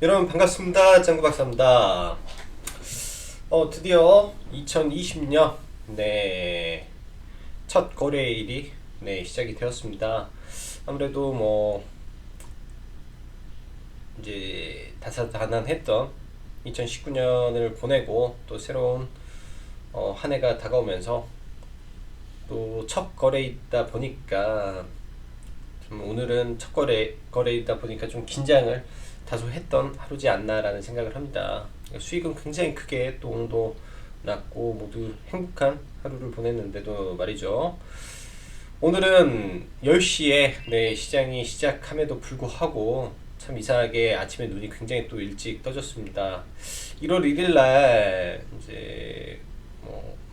여러분 반갑습니다. 짱구박사입니다. 드디어 2020년 첫 거래일이 시작이 되었습니다. 아무래도 이제 다사다난했던 2019년을 보내고 또 새로운 한 해가 다가오면서 또 첫 거래이다 보니까 오늘은 첫 거래이다 보니까 좀 긴장을 다소 했던 하루지 않나라는 생각을 합니다. 수익은 굉장히 크게 또 오늘도 났고 모두 행복한 하루를 보냈는데도 말이죠. 오늘은 10시에 시장이 시작함에도 불구하고 참 이상하게 아침에 눈이 굉장히 또 일찍 떠졌습니다. 1월 1일 날 이제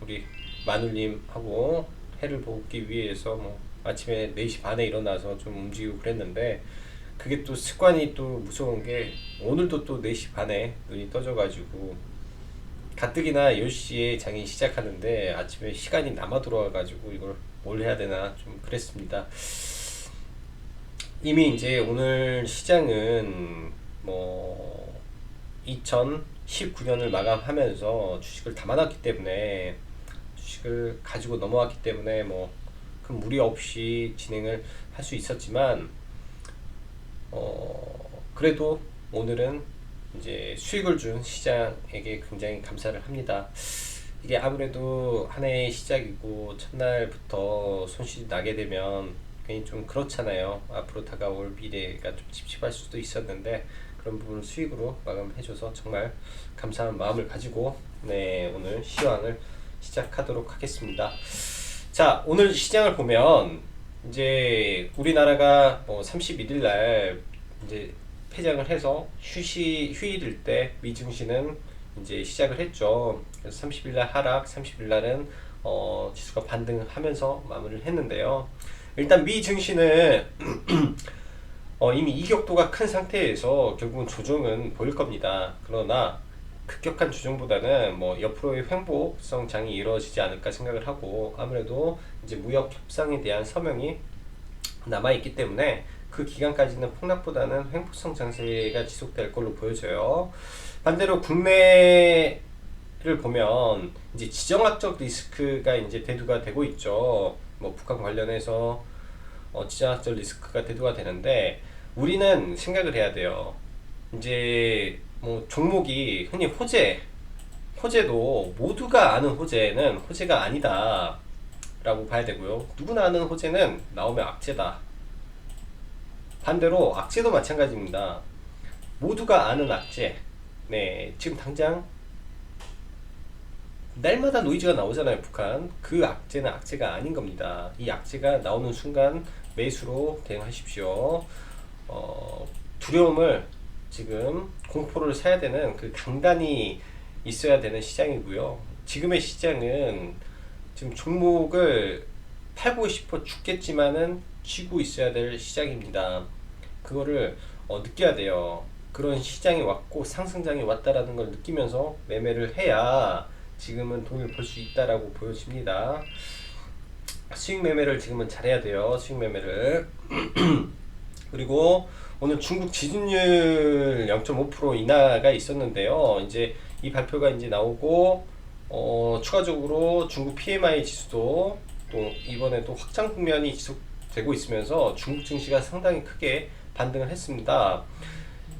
우리 마눌님하고 해를 보기 위해서 아침에 4시 반에 일어나서 좀 움직이고 그랬는데, 그게 또 습관이 또 무서운 게 오늘도 또 4시 반에 눈이 떠져가지고 가뜩이나 10시에 장이 시작하는데 아침에 시간이 남아 돌아와가지고 이걸 뭘 해야 되나 좀 그랬습니다. 이미 이제 오늘 시장은 2019년을 마감하면서 주식을 담아놨기 때문에, 주식을 가지고 넘어왔기 때문에 큰 무리 없이 진행을 할 수 있었지만, 그래도 오늘은 이제 수익을 준 시장에게 굉장히 감사를 합니다. 이게 아무래도 한 해의 시작이고 첫날부터 손실이 나게 되면 괜히 좀 그렇잖아요. 앞으로 다가올 미래가 좀 찝찝할 수도 있었는데 그런 부분을 수익으로 마감해줘서 정말 감사한 마음을 가지고 오늘 시황을 시작하도록 하겠습니다. 자, 오늘 시장을 보면 이제 우리나라가 31일 날 이제 폐장을 해서 휴일일 때 미증시는 이제 시작을 했죠. 그래서 30일 날 하락, 30일 날은 지수가 반등하면서 마무리를 했는데요. 일단 미증시는 이미 이격도가 큰 상태에서 결국은 조정은 보일 겁니다. 그러나 급격한 조정보다는 옆으로의 횡보성 장이 이루어지지 않을까 생각을 하고, 아무래도 이제 무역 협상에 대한 서명이 남아있기 때문에 그 기간까지는 폭락보다는 횡보성 장세가 지속될 걸로 보여져요. 반대로 국내를 보면 이제 지정학적 리스크가 이제 대두가 되고 있죠. 북한 관련해서 지정학적 리스크가 대두가 되는데, 우리는 생각을 해야 돼요. 이제 종목이 흔히 호재도 모두가 아는 호재는 호재가 아니다 라고 봐야 되고요. 누구나 아는 호재는 나오면 악재다. 반대로 악재도 마찬가지입니다. 모두가 아는 악재, 지금 당장 날마다 노이즈가 나오잖아요. 북한. 그 악재는 악재가 아닌 겁니다. 이 악재가 나오는 순간 매수로 대응하십시오. 두려움을, 지금 공포를 사야 되는 그 강단이 있어야 되는 시장이고요. 지금의 시장은 지금 종목을 팔고 싶어 죽겠지만은 쥐고 있어야 될 시장입니다. 그거를 느껴야 돼요. 그런 시장이 왔고 상승장이 왔다라는 걸 느끼면서 매매를 해야 지금은 돈을 벌 수 있다라고 보여집니다. 수익 매매를 지금은 잘해야 돼요. 수익 매매를. 그리고 오늘 중국 지준율 0.5% 인하가 있었는데요. 이제 이 발표가 이제 나오고 추가적으로 중국 PMI 지수도 또 이번에 또 확장 국면이 지속되고 있으면서 중국 증시가 상당히 크게 반등을 했습니다.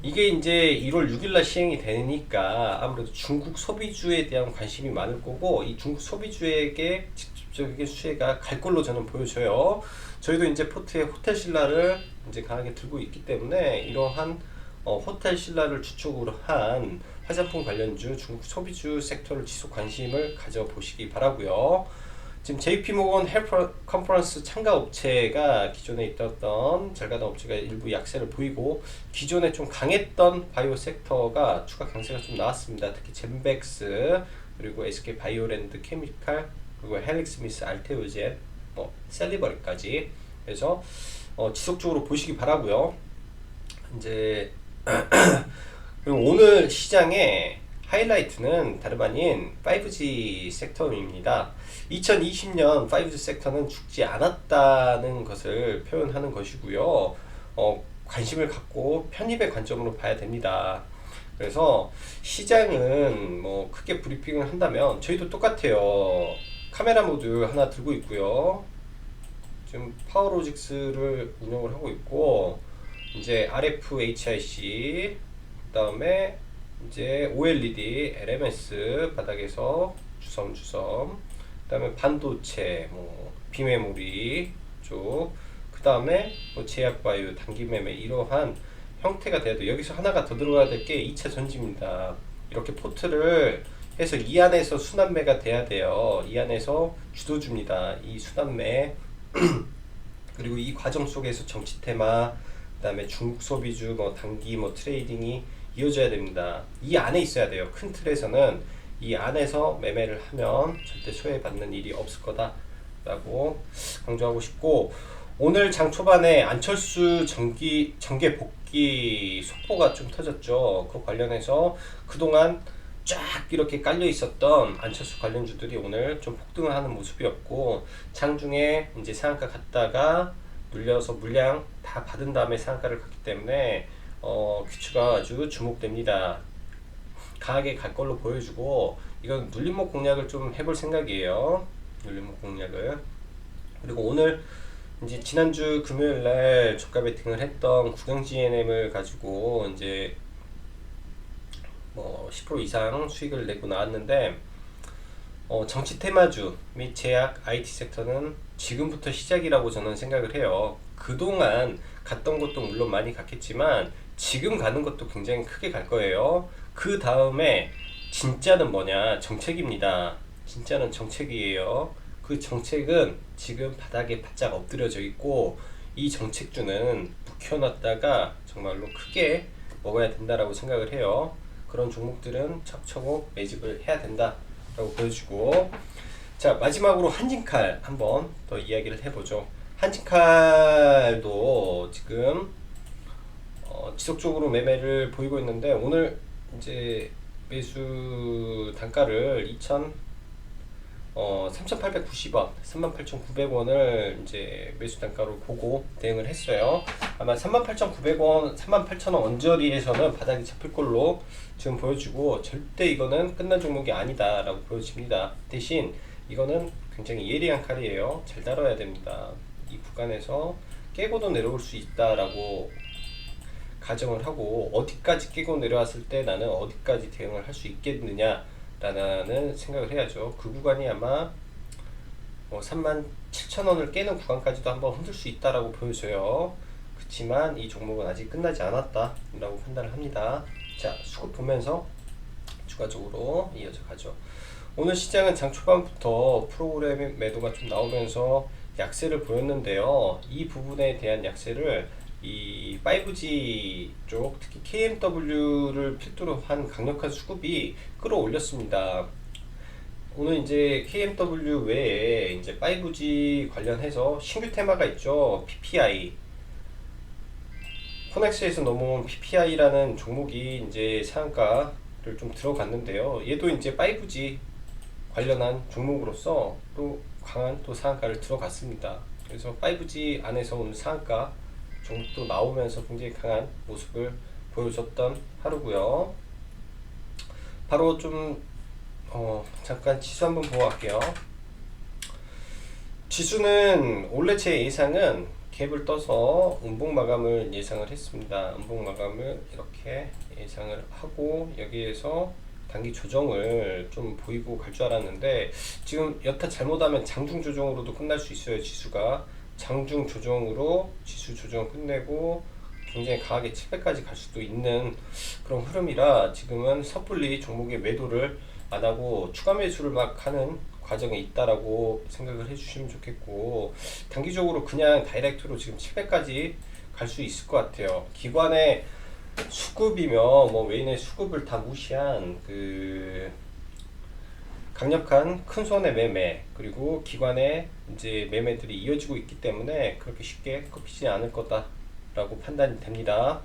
이게 이제 1월 6일날 시행이 되니까 아무래도 중국 소비주에 대한 관심이 많을 거고, 이 중국 소비주에게 직접적인 수혜가 갈 걸로 저는 보여져요. 저희도 이제 포트에 호텔 신라를 이제 강하게 들고 있기 때문에 이러한 호텔 신라를 주축으로 한 화장품 관련주, 중국 소비주 섹터를 지속 관심을 가져보시기 바라고요. 지금 JP모건 헬프 컨퍼런스 참가 업체가 기존에 있었던 잘 가던 업체가 일부 약세를 보이고, 기존에 좀 강했던 바이오 섹터가 추가 강세가 좀 나왔습니다. 특히 젠백스, 그리고 SK 바이오랜드 케미칼, 그리고 헬릭스미스, 알테오젠, 셀리버리까지. 그래서 지속적으로 보시기 바라고요. 이제 그리고 오늘 시장의 하이라이트는 다름 아닌 5G 섹터입니다. 2020년 5G 섹터는 죽지 않았다는 것을 표현하는 것이고요. 관심을 갖고 편입의 관점으로 봐야 됩니다. 그래서 시장은 뭐 크게 브리핑을 한다면 저희도 똑같아요. 카메라 모드 하나 들고 있고요. 지금 파워로직스를 운영을 하고 있고, 이제 RF HIC, 그 다음에 이제 OLED, LMS 바닥에서 주섬주섬, 그 다음에 반도체, 뭐 비메모리 쪽, 그 다음에 뭐 제약바이오, 단기매매, 이러한 형태가 돼야 돼. 여기서 하나가 더 들어가야 될 게 2차 전지입니다. 이렇게 포트를 해서 이 안에서 순환매가 돼야 돼요. 이 안에서 주도줍니다. 이 순환매. 그리고 이 과정 속에서 정치 테마, 그다음에 중국 소비주, 뭐 단기, 뭐 트레이딩이 이어져야 됩니다. 이 안에 있어야 돼요. 큰 틀에서는 이 안에서 매매를 하면 절대 소외받는 일이 없을 거다라고 강조하고 싶고, 오늘 장 초반에 안철수 정계 복귀 속보가 좀 터졌죠. 그 관련해서 그동안 쫙 이렇게 깔려 있었던 안철수 관련주들이 오늘 좀 폭등을 하는 모습이었고, 장중에 이제 상한가 갔다가 눌려서 물량 다 받은 다음에 상한가를 갔기 때문에 큐추가 아주 주목됩니다. 강하게 갈 걸로 보여주고, 이건 눌림목 공략을 좀 해볼 생각이에요. 눌림목 공략을. 그리고 오늘 이제 지난주 금요일날 저가 베팅을 했던 국영 GNM을 가지고 이제 뭐 10% 이상 수익을 내고 나왔는데, 정치 테마주 및 제약 IT 섹터는 지금부터 시작이라고 저는 생각을 해요. 그동안 갔던 것도 물론 많이 갔겠지만 지금 가는 것도 굉장히 크게 갈 거예요. 그 다음에 진짜는 뭐냐? 정책입니다. 진짜는 정책이에요. 그 정책은 지금 바닥에 바짝 엎드려져 있고, 이 정책주는 묵혀놨다가 정말로 크게 먹어야 된다라고 생각을 해요. 그런 종목들은 차곡차곡 매집을 해야 된다라고 보여주고, 자, 마지막으로 한진칼 한번 더 이야기를 해보죠. 한진칼도 지금 지속적으로 매매를 보이고 있는데, 오늘 이제 매수 단가를 3,890원, 38,900원을 이제 매수 단가로 보고 대응을 했어요. 아마 38,900원, 38,000원 언저리에서는 바닥이 잡힐 걸로 지금 보여주고, 절대 이거는 끝난 종목이 아니다 라고 보여집니다. 대신 이거는 굉장히 예리한 칼이에요. 잘 다뤄야 됩니다. 이 구간에서 깨고도 내려올 수 있다라고 가정을 하고, 어디까지 깨고 내려왔을 때 나는 어디까지 대응을 할 수 있겠느냐 라는 생각을 해야죠. 그 구간이 아마 37,000원을 깨는 구간까지도 한번 흔들 수 있다라고 보여져요. 그렇지만 이 종목은 아직 끝나지 않았다 라고 판단을 합니다. 자, 수급 보면서 추가적으로 이어져 가죠. 오늘 시장은 장 초반부터 프로그램 매도가 좀 나오면서 약세를 보였는데요. 이 부분에 대한 약세를 이 5G 쪽, 특히 KMW를 필두로 한 강력한 수급이 끌어올렸습니다. 오늘 이제 KMW 외에 이제 5G 관련해서 신규 테마가 있죠. PPI. 코넥스에서 넘어온 PPI라는 종목이 이제 상한가를 좀 들어갔는데요. 얘도 이제 5G 관련한 종목으로서 또 강한 또 상한가를 들어갔습니다. 그래서 5G 안에서 오늘 상한가 종목도 나오면서 굉장히 강한 모습을 보여줬던 하루고요. 바로 좀 잠깐 지수 한번 보고 갈게요. 지수는 원래 제 예상은 갭을 떠서 음봉 마감을 예상을 했습니다. 음봉 마감을 이렇게 예상을 하고, 여기에서 단기 조정을 좀 보이고 갈 줄 알았는데, 지금 여타 잘못하면 장중 조정으로도 끝날 수 있어요. 지수가 장중 조정으로 지수 조정 끝내고 굉장히 강하게 700까지 갈 수도 있는 그런 흐름이라, 지금은 섣불리 종목에 매도를 안 하고 추가 매수를 막 하는 과정에 있다라고 생각을 해주시면 좋겠고, 단기적으로 그냥 다이렉트로 지금 700까지 갈 수 있을 것 같아요. 기관의 수급이며 뭐 외인의 수급을 다 무시한 그 강력한 큰 손의 매매, 그리고 기관의 이제 매매들이 이어지고 있기 때문에 그렇게 쉽게 꺾이지 않을 거다라고 판단이 됩니다.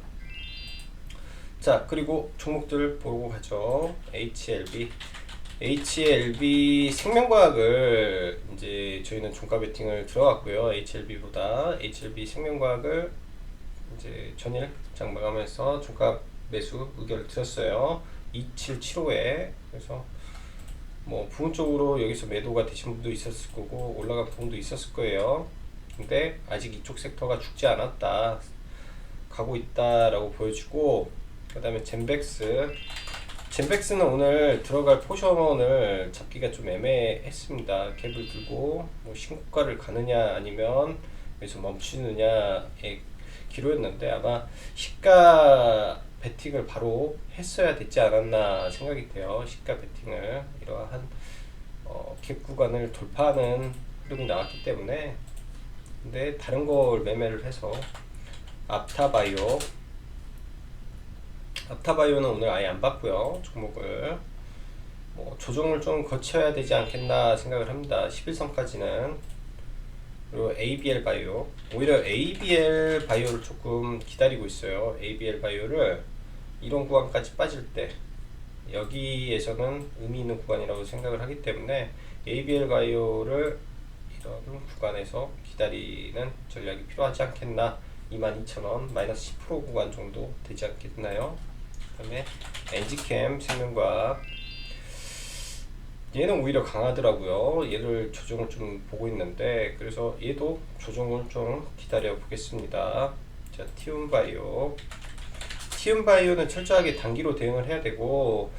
자, 그리고 종목들 보고 가죠. HLB 생명과학을 이제 저희는 종가 베팅을 들어갔고요. HLB 생명과학을 이제 전일 장 마감해서 종가 매수 의견을 드렸어요. 2775에. 그래서 뭐 부분적으로 여기서 매도가 되신 분도 있었을 거고 올라간 부분도 있었을 거예요. 근데 아직 이쪽 섹터가 죽지 않았다, 가고 있다라고 보여지고, 그 다음에 젠백스는 오늘 들어갈 포션을 잡기가 좀 애매했습니다. 갭을 들고 뭐 신고가를 가느냐 아니면 여기서 멈추느냐의 기로였는데, 아마 시가 베팅을 바로 했어야 됐지 않았나 생각이 돼요. 시가 베팅을 이러한 갭 구간을 돌파하는 흐름이 나왔기 때문에. 근데 다른 걸 매매를 해서 앞타바이오는 오늘 아예 안 봤고요. 종목을 뭐 조정을 좀 거쳐야 되지 않겠나 생각을 합니다. 11선까지는. 그리고 ABL 바이오, 오히려 ABL 바이오를 조금 기다리고 있어요. ABL 바이오를 이런 구간까지 빠질 때 여기에서는 의미 있는 구간이라고 생각을 하기 때문에 ABL 바이오를 이런 구간에서 기다리는 전략이 필요하지 않겠나. 22,000원 마이너스 10% 구간 정도 되지 않겠나요? 그 다음에 엔지캠 생명과학, 얘는 오히려 강하더라고요. 얘를 조정을 좀 보고 있는데, 그래서 얘도 조정을 좀 기다려 보겠습니다. 자, 티움바이오는 철저하게 단기로 대응을 해야 되고,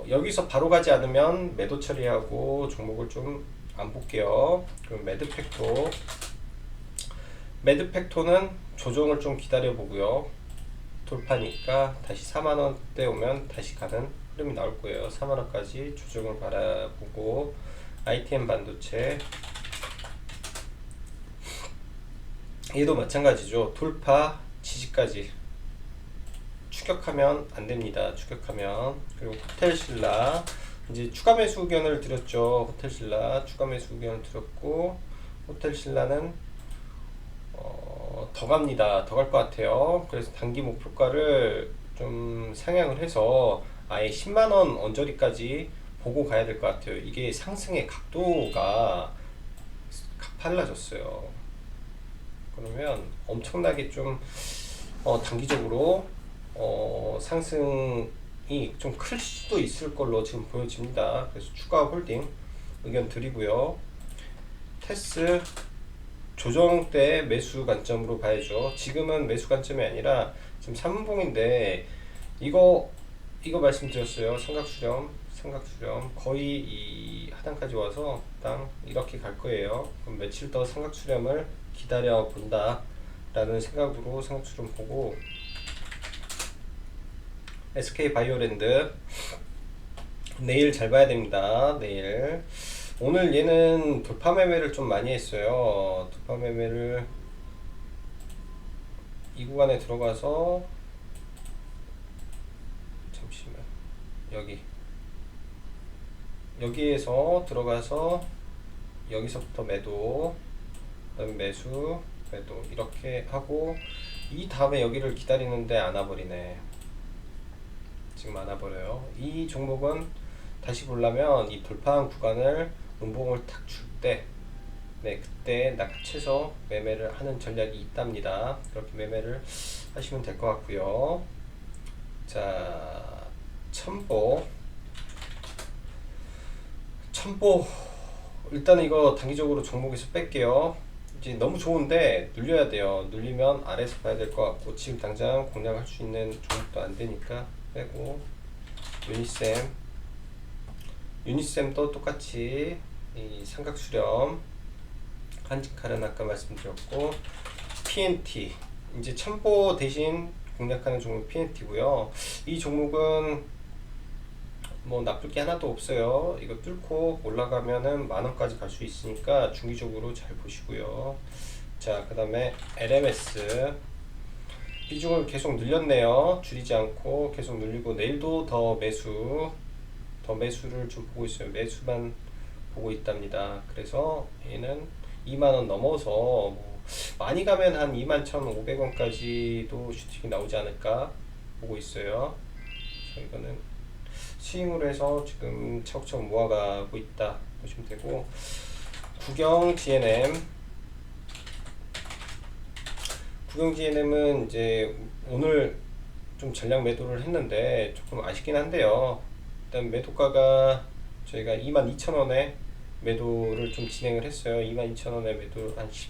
여기서 바로 가지 않으면 매도 처리하고 종목을 좀 안 볼게요. 그럼 매드팩토는 조정을 좀 기다려 보고요. 돌파니까 다시 4만원대 오면 다시 가는 흐름이 나올 거예요. 4만원까지 조정을 바라보고, ITM 반도체 얘도 마찬가지죠. 돌파 지지까지 추격하면 안 됩니다. 추격하면. 그리고 호텔신라 이제 추가 매수 의견을 드렸죠. 호텔신라 추가 매수 의견을 드렸고, 호텔신라는 더 갑니다. 더 갈 것 같아요. 그래서 단기 목표가를 좀 상향을 해서 아예 10만원 언저리까지 보고 가야 될 것 같아요. 이게 상승의 각도가 가팔라졌어요. 그러면 엄청나게 좀 단기적으로 상승이 좀 클 수도 있을 걸로 지금 보여집니다. 그래서 추가 홀딩 의견 드리고요. 테스 조정 때 매수 관점으로 봐야죠. 지금은 매수 관점이 아니라 지금 3분봉인데, 이거 말씀드렸어요. 삼각수렴 거의 이 하단까지 와서 딱 이렇게 갈 거예요. 그럼 며칠 더 삼각수렴을 기다려 본다 라는 생각으로 삼각수렴 보고, SK바이오랜드 내일 잘 봐야 됩니다. 내일. 오늘 얘는 돌파 매매를 좀 많이 했어요. 돌파 매매를 이 구간에 들어가서, 잠시만, 여기에서 들어가서 여기서부터 매도, 그다음에 매수, 매도 이렇게 하고, 이 다음에 여기를 기다리는데 안 와버리네. 지금 안 와버려요. 이 종목은 다시 보려면 이 돌파한 구간을 음봉을 탁 줄 때, 네, 그때 낚아채서 매매를 하는 전략이 있답니다. 그렇게 매매를 하시면 될 것 같고요. 자, 첨보 일단 이거 단기적으로 종목에서 뺄게요. 이제 너무 좋은데 눌려야 돼요. 눌리면 아래에서 봐야 될 것 같고, 지금 당장 공략할 수 있는 종목도 안 되니까 빼고, 유니셈도 똑같이 이 삼각수렴, 한직칼은 아까 말씀드렸고, PNT 이제 첨보 대신 공략하는 종목 PNT고요. 이 종목은 뭐 나쁠 게 하나도 없어요. 이거 뚫고 올라가면은 만원까지 갈 수 있으니까 중기적으로 잘 보시고요. 자, 그 다음에 LMS 비중을 계속 늘렸네요. 줄이지 않고 계속 늘리고, 내일도 더 매수를 좀 보고 있어요. 매수만 보고 있답니다. 그래서 얘는 2만원 넘어서 뭐 많이 가면 한 21,500원까지도 슈팅이 나오지 않을까 보고 있어요. 그래서 이거는 스윙으로 해서 지금 차곡차곡 모아가고 있다 보시면 되고, 국영 GNM은 이제 오늘 좀 전량 매도를 했는데 조금 아쉽긴 한데요. 일단 매도가가 저희가 22,000원에 매도를 좀 진행을 했어요. 22,000원에 매도 한 12%,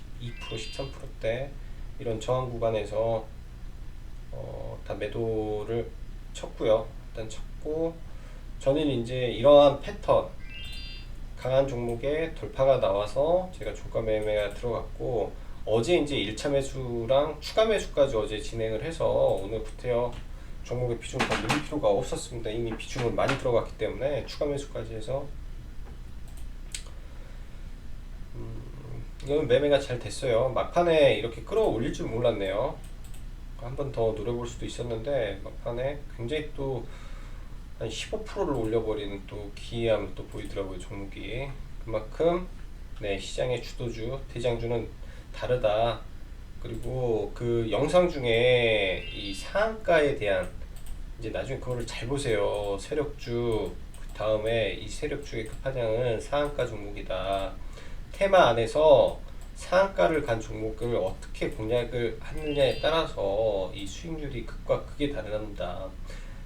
13%대 이런 저항 구간에서 다 매도를 쳤고요. 일단 쳤고 저는 이제 이러한 패턴 강한 종목에 돌파가 나와서 제가 종가 매매가 들어갔고 어제 이제 1차 매수랑 추가 매수까지 어제 진행을 해서 오늘부터요 종목의 비중을 더 늘릴 필요가 없었습니다. 이미 비중은 많이 들어갔기 때문에 추가 매수까지 해서 이건 매매가 잘 됐어요. 막판에 이렇게 끌어올릴 줄 몰랐네요. 한 번 더 노려볼 수도 있었는데 막판에 굉장히 또 한 15%를 올려버리는 또 기이함을 또 보이더라고요. 종목이 그만큼 네 시장의 주도주 대장주는 다르다. 그리고 그 영상 중에 이 상한가에 대한 이제 나중에 그거를 잘 보세요. 세력주 그 다음에 이 세력주의 급하장은 상한가 종목이다. 테마 안에서 상한가를 간 종목을 어떻게 공략을 하느냐에 따라서 이 수익률이 극과 극이 다릅니다.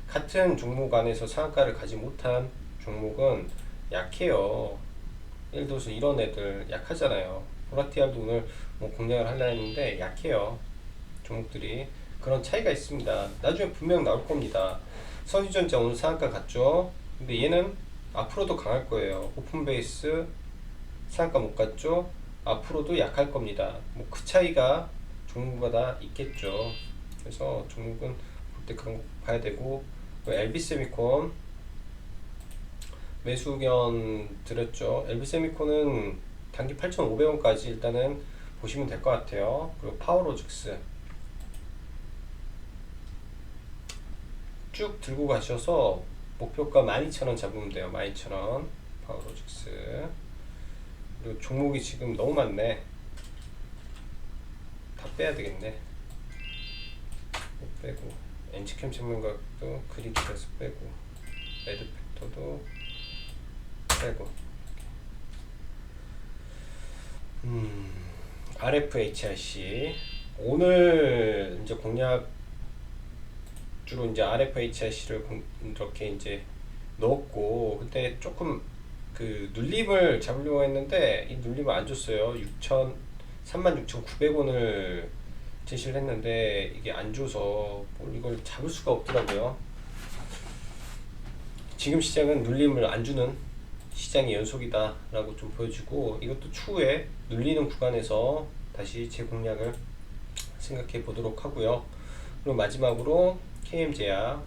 같은 종목 안에서 상한가를 가지 못한 종목은 약해요. 예를 들어서 이런 애들 약하잖아요. 보라티알도 오늘 뭐 공략을 하려 했는데 약해요. 종목들이 그런 차이가 있습니다. 나중에 분명 나올 겁니다. 선유전자 오늘 상한가 갔죠. 근데 얘는 앞으로도 강할 거예요. 오픈베이스 상한가 못 갔죠. 앞으로도 약할 겁니다. 뭐 그 차이가 종목마다 있겠죠. 그래서 종목은 볼 때 그런 거 봐야 되고 LB세미콘 매수 의견 드렸죠. LB세미콘은 단기 8,500원까지 일단은 보시면 될 것 같아요. 그리고 파워로직스 쭉 들고 가셔서 목표가 12,000원 잡으면 돼요. 12,000원 파워로직스. 그리고 종목이 지금 너무 많네. 다 빼야 되겠네. 빼고 엔지캠 전문가도 그리키에서 빼고 레드팩터도 빼고 RFHRC 오늘 이제 공략 주로 이제 RFHRC를 이렇게 이제 넣었고 그때 조금 그 눌림을 잡으려고 했는데 이 눌림을 안 줬어요. 36,900원을 제시를 했는데 이게 안 줘서 이걸 잡을 수가 없더라고요. 지금 시장은 눌림을 안 주는 시장의 연속이다 라고 좀 보여주고 이것도 추후에 눌리는 구간에서 다시 재공략을 생각해 보도록 하고요. 그리고 마지막으로 KM제약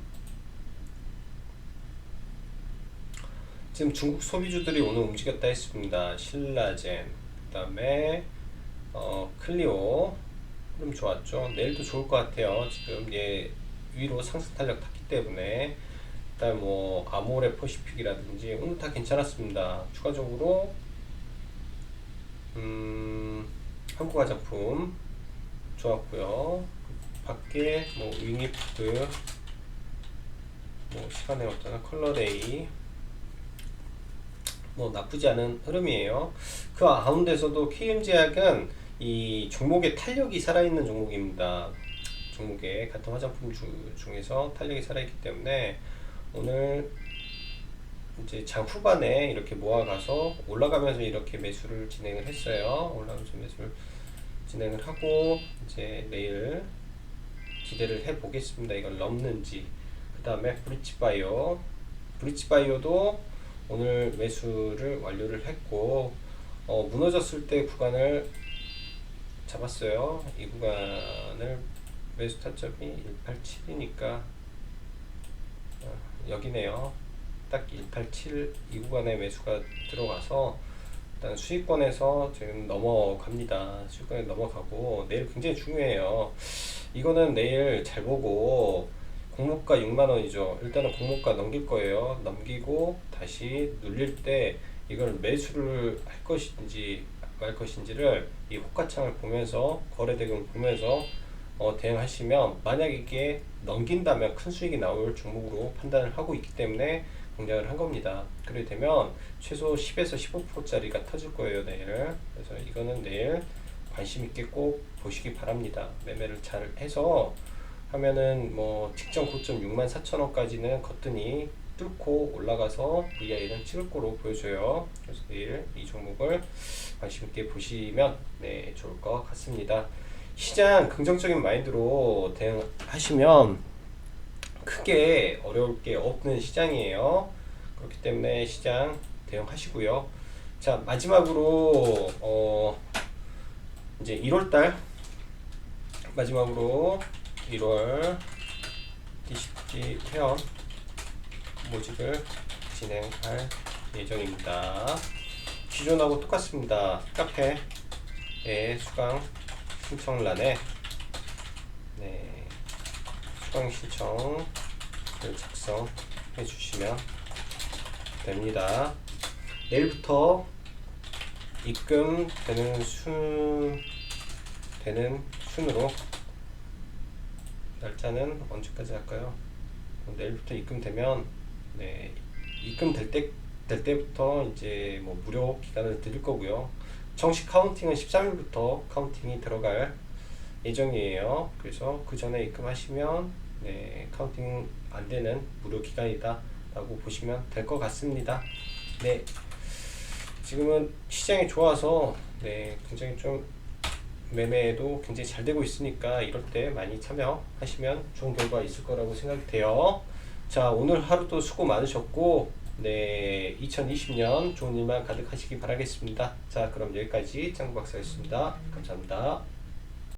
지금 중국 소비주들이 오늘 움직였다 했습니다. 신라젠 그 다음에 클리오 흐름 좋았죠. 내일도 좋을 것 같아요. 지금 얘 위로 상승 탄력 탔기 때문에 일단 뭐 아모레 퍼시픽이라든지 오늘 다 괜찮았습니다. 추가적으로 한국화장품 좋았고요. 밖에 뭐 윙이푸드 뭐 시간에 어떤 컬러데이 뭐 나쁘지 않은 흐름이에요. 그 가운데서도 KM제약은 이 종목의 탄력이 살아있는 종목입니다. 종목의 같은 화장품 중에서 탄력이 살아있기 때문에 오늘 이제 장 후반에 이렇게 모아가서 올라가면서 이렇게 매수를 진행을 했어요. 올라가면서 매수를 진행을 하고 이제 내일 기대를 해 보겠습니다. 이걸 넘는지. 그 다음에 브릿지바이오도 오늘 매수를 완료를 했고 무너졌을 때 구간을 잡았어요. 이 구간을 매수 타점이 187이니까 여기네요. 딱 187 이 구간에 매수가 들어가서 일단 수익권에서 지금 넘어갑니다. 수익권에 넘어가고 내일 굉장히 중요해요. 이거는 내일 잘 보고 공모가 6만원이죠. 일단은 공모가 넘길 거예요. 넘기고 다시 눌릴 때 이걸 매수를 할 것인지 말 것인지를 이 호가창을 보면서 거래대금을 보면서 대응하시면 만약 이게 넘긴다면 큰 수익이 나올 종목으로 판단을 하고 있기 때문에 공략을 한 겁니다. 그렇게 되면 최소 10에서 15%짜리가 터질 거예요 내일. 그래서 이거는 내일 관심 있게 꼭 보시기 바랍니다. 매매를 잘 해서 하면은 뭐 직전 고점 64,000원까지는 거뜬히 뚫고 올라가서 VI는 찍을 거로 보여줘요. 그래서 내일 이 종목을 관심 있게 보시면 네, 좋을 것 같습니다. 시장 긍정적인 마인드로 대응하시면 크게 어려울 게 없는 시장이에요. 그렇기 때문에 시장 대응하시고요. 자, 마지막으로 이제 1월달 마지막으로 1월 DCT 회원 모집을 진행할 예정입니다. 기존하고 똑같습니다. 카페에 수강 신청란에 네, 수강 신청을 작성해 주시면 됩니다. 내일부터 입금되는 순으로 날짜는 언제까지 할까요? 내일부터 입금되면 네, 입금될 때부터 이제 뭐 무료 기간을 드릴 거고요. 정식 카운팅은 13일부터 카운팅이 들어갈 예정이에요. 그래서 그 전에 입금하시면 네, 카운팅 안 되는 무료 기간이다 라고 보시면 될 것 같습니다. 네, 지금은 시장이 좋아서 네, 굉장히 좀 매매도 굉장히 잘 되고 있으니까 이럴 때 많이 참여하시면 좋은 결과 있을 거라고 생각이 돼요. 자, 오늘 하루도 수고 많으셨고 네, 2020년 좋은 일만 가득하시기 바라겠습니다. 자, 그럼 여기까지 짱구 박사였습니다. 감사합니다.